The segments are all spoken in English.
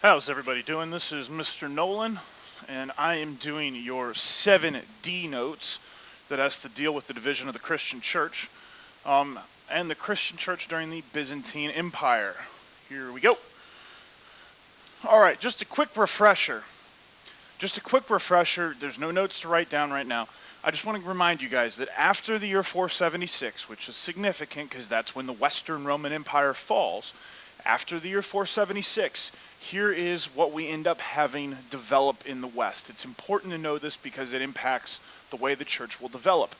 How's everybody doing? This is Mr. Nolan, and I am doing your 7D notes that has to deal with the division of the Christian Church, and the Christian Church during the Byzantine Empire. Here we go. All right, just a quick refresher. There's no notes to write down right now. I just want to remind you guys that after the year 476, which is significant because that's when the Western Roman Empire falls, after the year 476, here is what we end up having develop in the West. It's important to know this because it impacts the way the church will develop.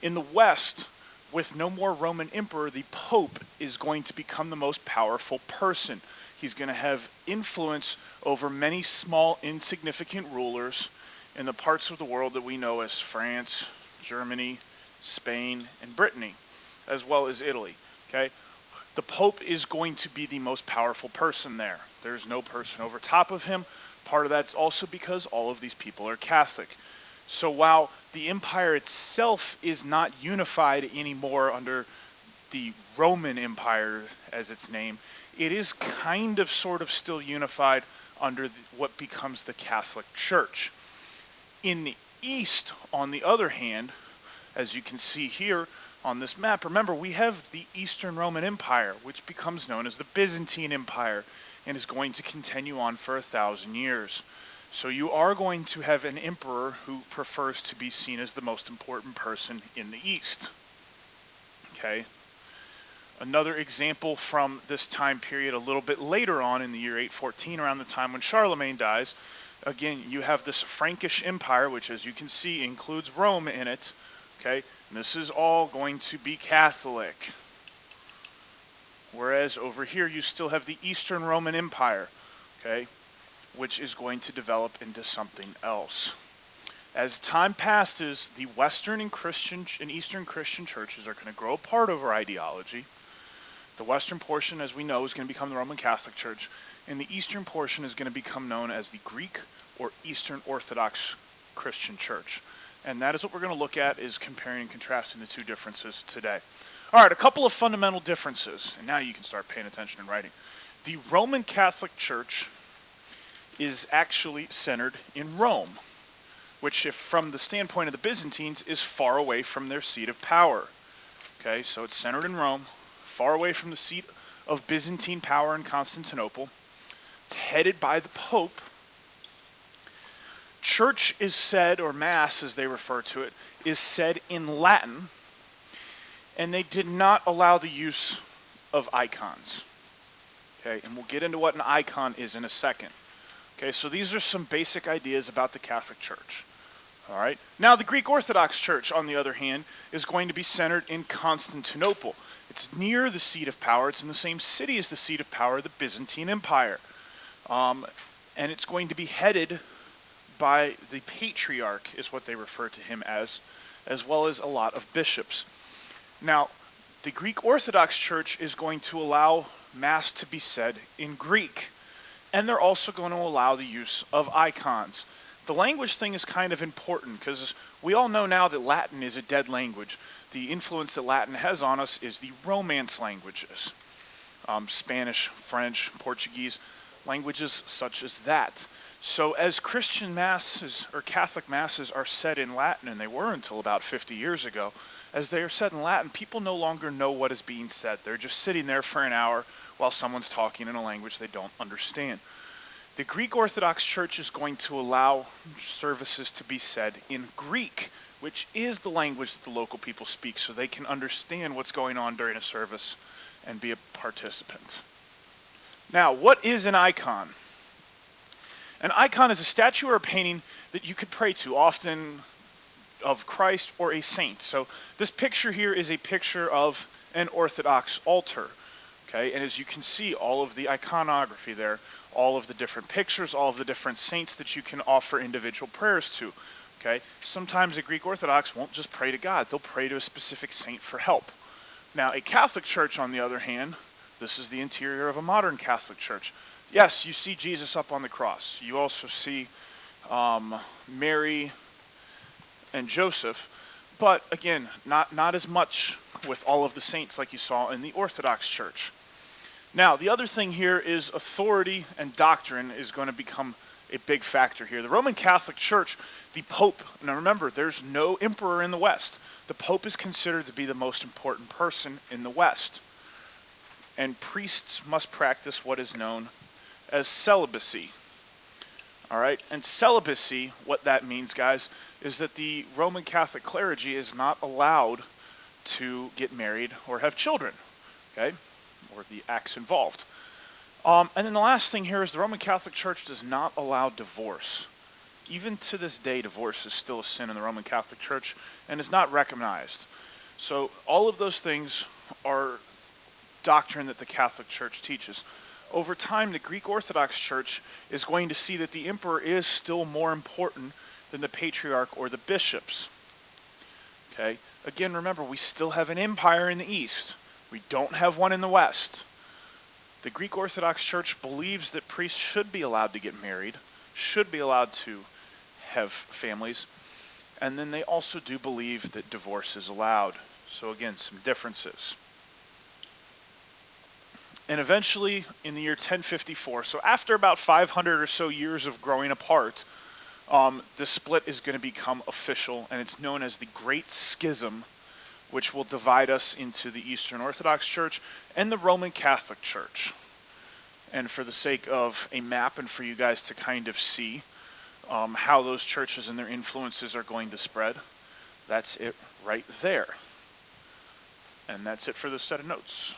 In the West, with no more Roman emperor, the Pope is going to become the most powerful person. He's going to have influence over many small, insignificant rulers in the parts of the world that we know as France, Germany, Spain, and Brittany, as well as Italy. Okay? The Pope is going to be the most powerful person there. There's no person over top of him. Part of that's also because all of these people are Catholic. So while the empire itself is not unified anymore under the Roman Empire as its name, it is kind of sort of still unified under what becomes the Catholic Church. In the East, on the other hand, as you can see here on this map, remember we have the Eastern Roman Empire, which becomes known as the Byzantine Empire and is going to continue on for 1,000 years. So you are going to have an emperor who prefers to be seen as the most important person in the East. Okay. Another example from this time period a little bit later on in the year 814, around the time when Charlemagne dies, again, you have this Frankish Empire, which as you can see includes Rome in it. Okay, and this is all going to be Catholic. Whereas over here you still have the Eastern Roman Empire, okay, which is going to develop into something else. As time passes, the Western and Eastern Christian churches are going to grow apart over ideology. The Western portion, as we know, is going to become the Roman Catholic Church, and the Eastern portion is going to become known as the Greek or Eastern Orthodox Christian Church. And that is what we're going to look at, is comparing and contrasting the two differences today. All right, a couple of fundamental differences, and now you can start paying attention and writing. The Roman Catholic Church is actually centered in Rome, which, if from the standpoint of the Byzantines, is far away from their seat of power. Okay, so it's centered in Rome, far away from the seat of Byzantine power in Constantinople. It's headed by the Pope. Church is said, or Mass as they refer to it, is said in Latin, and they did not allow the use of icons. Okay, and we'll get into what an icon is in a second. Okay, so these are some basic ideas about the Catholic Church. All right. Now, the Greek Orthodox Church, on the other hand, is going to be centered in Constantinople. It's near the seat of power. It's in the same city as the seat of power, the Byzantine Empire. And it's going to be headed by the Patriarch, is what they refer to him as well as a lot of bishops. Now, the Greek Orthodox Church is going to allow Mass to be said in Greek, and they're also going to allow the use of icons. The language thing is kind of important because we all know now that Latin is a dead language. The influence that Latin has on us is the Romance languages. Spanish, French, Portuguese, languages such as that. So as Christian masses or Catholic masses are said in Latin, and they were until about 50 years ago, as they are said in Latin, people no longer know what is being said. They're just sitting there for an hour while someone's talking in a language they don't understand. The Greek Orthodox Church is going to allow services to be said in Greek, which is the language that the local people speak, so they can understand what's going on during a service and be a participant. Now, what is an icon? An icon is a statue or a painting that you could pray to, often of Christ or a saint. So this picture here is a picture of an Orthodox altar. Okay, and as you can see, all of the iconography there, all of the different pictures, all of the different saints that you can offer individual prayers to. Okay, sometimes a Greek Orthodox won't just pray to God, they'll pray to a specific saint for help. Now, a Catholic church, on the other hand, this is the interior of a modern Catholic church. Yes, you see Jesus up on the cross. You also see Mary and Joseph, but again, not as much with all of the saints like you saw in the Orthodox Church. Now, the other thing here is authority and doctrine is going to become a big factor here. The Roman Catholic Church, the Pope, now remember, there's no emperor in the West. The Pope is considered to be the most important person in the West. And priests must practice what is known as celibacy. All right, and celibacy, what that means, guys, is that the Roman Catholic clergy is not allowed to get married or have children, okay, or the acts involved. And then the last thing here is the Roman Catholic Church does not allow divorce. Even to this day, divorce is still a sin in the Roman Catholic Church and is not recognized. So all of those things are doctrine that the Catholic Church teaches. Over time, the Greek Orthodox Church is going to see that the emperor is still more important than the patriarch or the bishops. Okay? Again, remember, we still have an empire in the East. We don't have one in the West. The Greek Orthodox Church believes that priests should be allowed to get married, should be allowed to have families, and then they also do believe that divorce is allowed. So again, some differences. And eventually, in the year 1054, so after about 500 or so years of growing apart, the split is going to become official, and it's known as the Great Schism, which will divide us into the Eastern Orthodox Church and the Roman Catholic Church. And for the sake of a map and for you guys to kind of see how those churches and their influences are going to spread, that's it right there. And that's it for this set of notes.